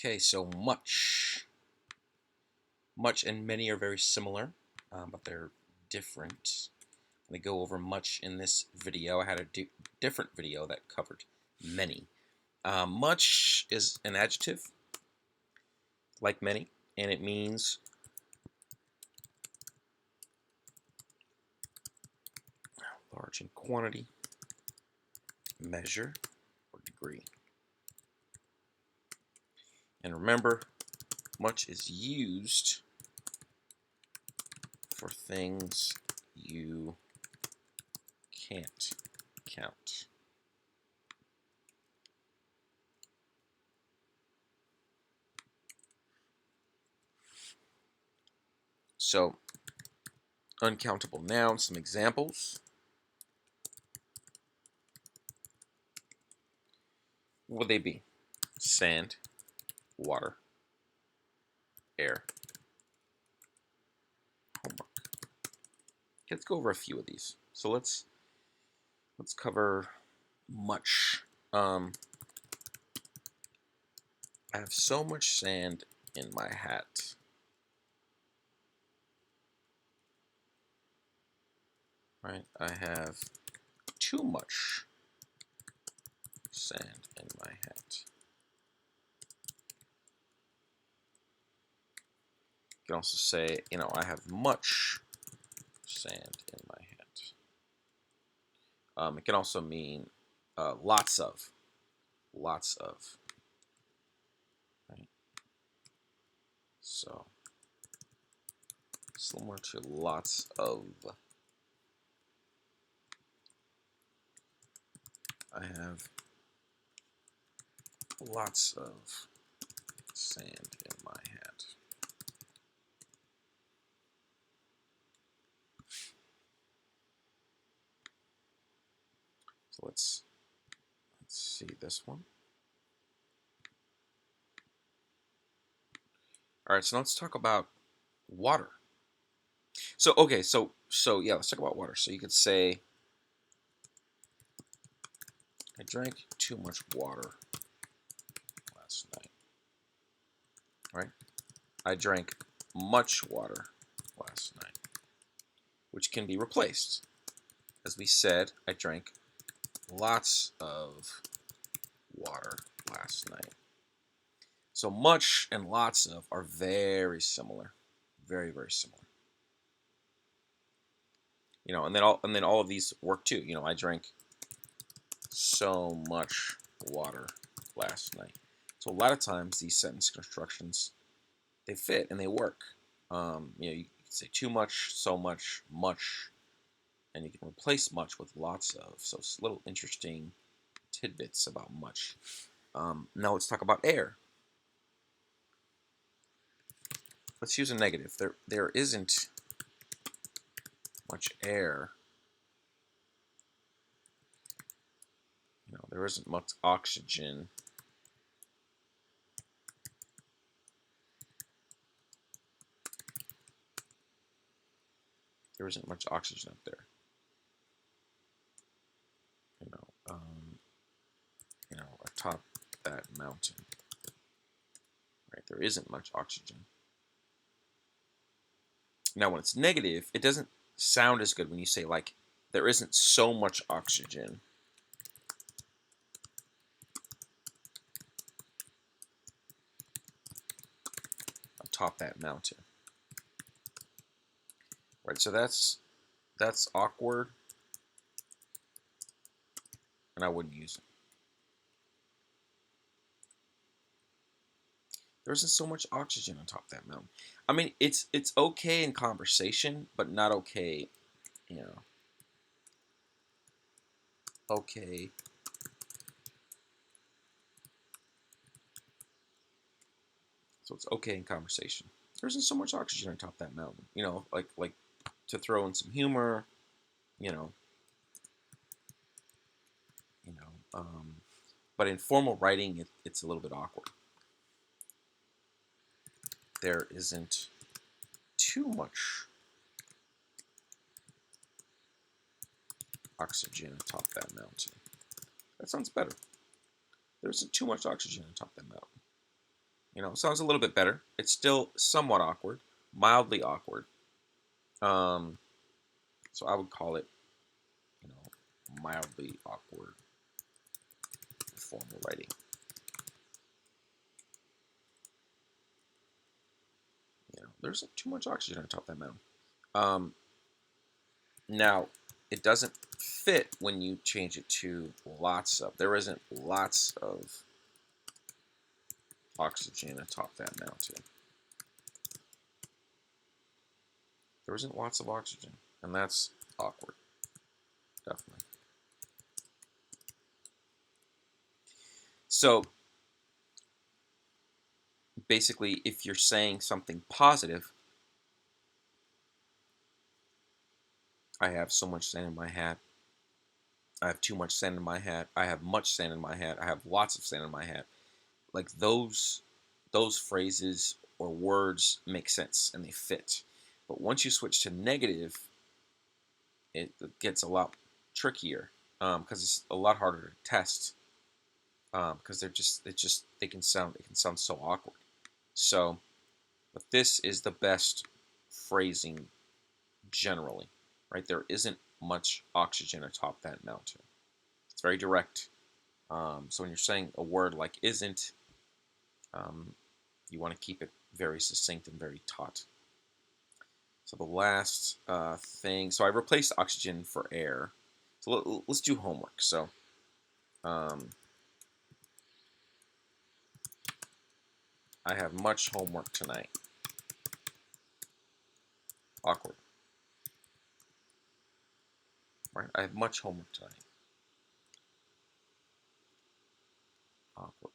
Okay, so much. Much and many are very similar, but they're different. I'm going to go over much in this video. I had a different video that covered many. Much is an adjective, like many, and it means large in quantity, measure, or degree. And remember, much is used for things you can't count. So, uncountable nouns, some examples. What would they be? Sand, water, air, homework. Let's go over a few of these. So let's cover much. I have so much sand in my hat. Right? I have too much sand in my hat. You can also say, I have much sand in my hat. It can also mean lots of. Lots of. Right? So, similar to lots of. I have lots of sand in my hat. So let's see this one. All right, so let's talk about water. So okay, so yeah, let's talk about water. So you could say, I drank too much water last night. Right? I drank much water last night, which can be replaced. As we said, I drank lots of water last night. So much and lots of are very similar. Very, very similar. And then all of these work too. I drank so much water last night. So a lot of times these sentence constructions, they fit and they work. You can say too much, so much, much, and you can replace much with lots of. So it's little interesting tidbits about much. Now let's talk about air. Let's use a negative. There isn't much air. There isn't much oxygen. There isn't much oxygen up there. Atop that mountain. Right? There isn't much oxygen. Now, when it's negative, it doesn't sound as good when you say, like, there isn't so much oxygen. Atop that mountain. Right, so that's awkward, and I wouldn't use it. There isn't so much oxygen on top of that mountain. I mean, it's okay in conversation, but not okay, okay. So it's okay in conversation. There isn't so much oxygen on top of that mountain. Like to throw in some humor, but in formal writing, it's a little bit awkward. There isn't too much oxygen atop that mountain. That sounds better. There isn't too much oxygen atop that mountain. You know, sounds a little bit better. It's still somewhat awkward, mildly awkward. Um, so I would call it, you know, mildly awkward formal writing. You know, there's too much oxygen on top of that mountain. Now, it doesn't fit when you change it to lots of. There isn't lots of oxygen atop that mountain. There isn't lots of oxygen, and that's awkward, definitely. So basically, if you're saying something positive, I have so much sand in my hat. I have too much sand in my hat. I have much sand in my hat. I have lots of sand in my hat. Like those phrases or words make sense and they fit. But once you switch to negative, it gets a lot trickier because it's a lot harder to test because it can sound so awkward. So, but this is the best phrasing generally, right? There isn't much oxygen atop that mountain. It's very direct. So when you're saying a word like isn't, um, you want to keep it very succinct and very taut. So the last thing, so I replaced oxygen for air. So let's do homework. So I have much homework tonight. Awkward. Right? I have much homework tonight. Awkward.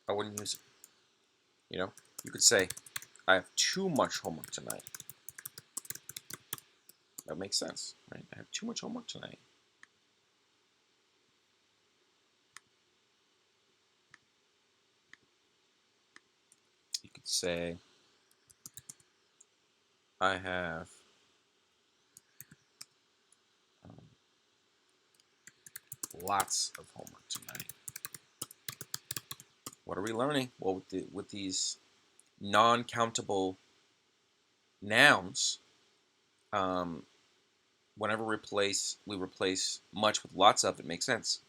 I wouldn't use it. You know, you could say, I have too much homework tonight. That makes sense, right? I have too much homework tonight. You could say, I have lots of homework tonight. What are we learning? Well, with these non-countable nouns, whenever we replace much with lots of, it makes sense.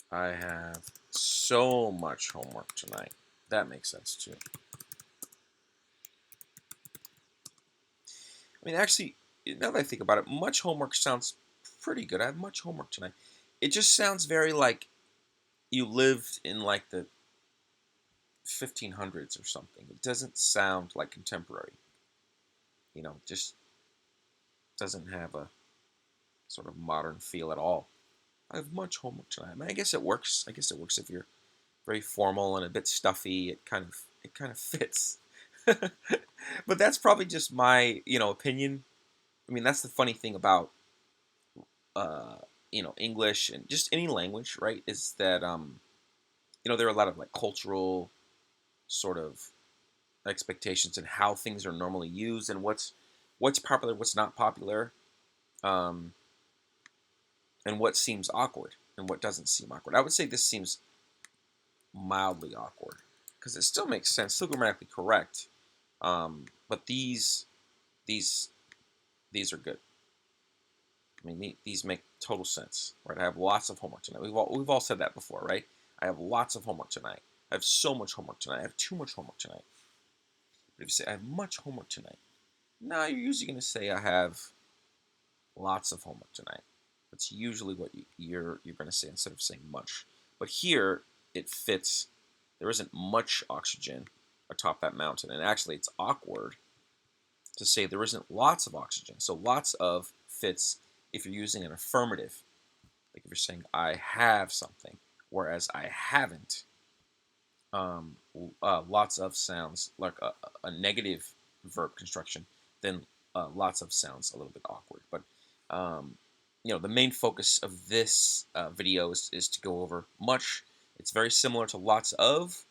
I have so much homework tonight. That makes sense too. I mean, actually, now that I think about it, much homework sounds pretty good. I have much homework tonight. It just sounds very like you lived in like the 1500s or something. It doesn't sound like contemporary. You know, just doesn't have a sort of modern feel at all. I have much homework tonight. I mean, I guess it works. I guess it works if you're very formal and a bit stuffy. It kind of fits. But that's probably just my opinion. I mean, that's the funny thing about uh, English and just any language, right? Is that there are a lot of like cultural sort of expectations and how things are normally used and what's popular, what's not popular, um, and what seems awkward and what doesn't seem awkward. I would say this seems mildly awkward because it still makes sense, still grammatically correct, but these these are good. I mean, these make total sense, right? I have lots of homework tonight. We've all said that before, right? I have lots of homework tonight. I have so much homework tonight. I have too much homework tonight. But if you say I have much homework tonight, no, you're usually going to say I have lots of homework tonight. That's usually what you're going to say instead of saying much. But here it fits. There isn't much oxygen atop that mountain, and actually it's awkward to say there isn't lots of oxygen. So lots of fits if you're using an affirmative, like if you're saying I have something, whereas I haven't. Lots of sounds like a negative verb construction, then lots of sounds a little bit awkward. But the main focus of this video is to go over much. It's very similar to lots of,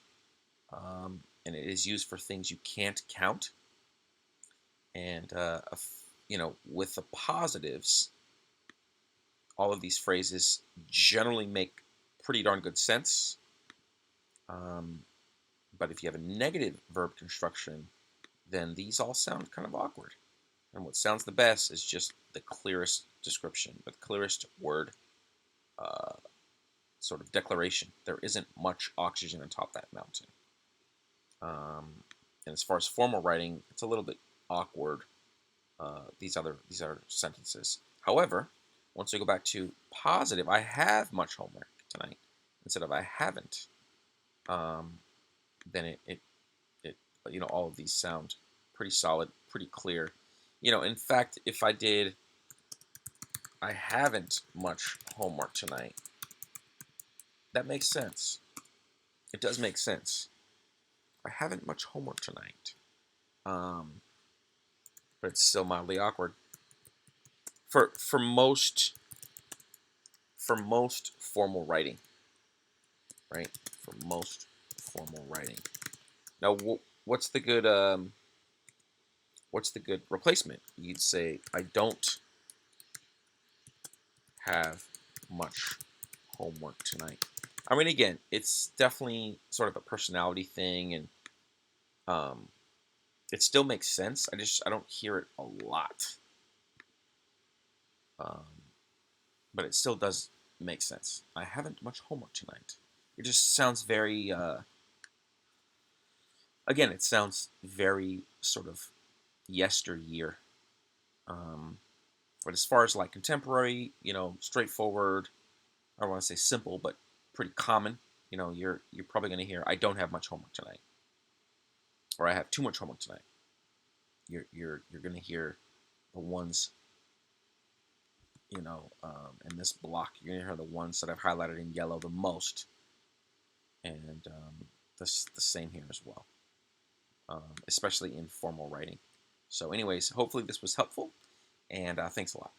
and it is used for things you can't count. And with the positives, all of these phrases generally make pretty darn good sense. But if you have a negative verb construction, then these all sound kind of awkward. And what sounds the best is just the clearest description, the clearest word sort of declaration. There isn't much oxygen atop that mountain. And as far as formal writing, it's a little bit awkward. These other sentences. However, once we go back to positive, I have much homework tonight instead of I haven't. Then it all of these sound pretty solid, pretty clear. In fact, if I did, I haven't much homework tonight, that makes sense. It does make sense. I haven't much homework tonight. But it's still mildly awkward. For most formal writing, right? For most formal writing. Now, what's the good replacement? You'd say, I don't have much homework tonight. I mean, again, it's definitely sort of a personality thing, and it still makes sense. I don't hear it a lot, but it still does make sense. I haven't much homework tonight. It just sounds very. Again, it sounds very sort of yesteryear. But as far as like contemporary, straightforward, I don't want to say simple, but pretty common. You're probably going to hear, I don't have much homework tonight, or I have too much homework tonight. You're going to hear the ones, in this block. You're going to hear the ones that I've highlighted in yellow the most, and the same here as well, especially in formal writing. So anyways, hopefully this was helpful, and thanks a lot.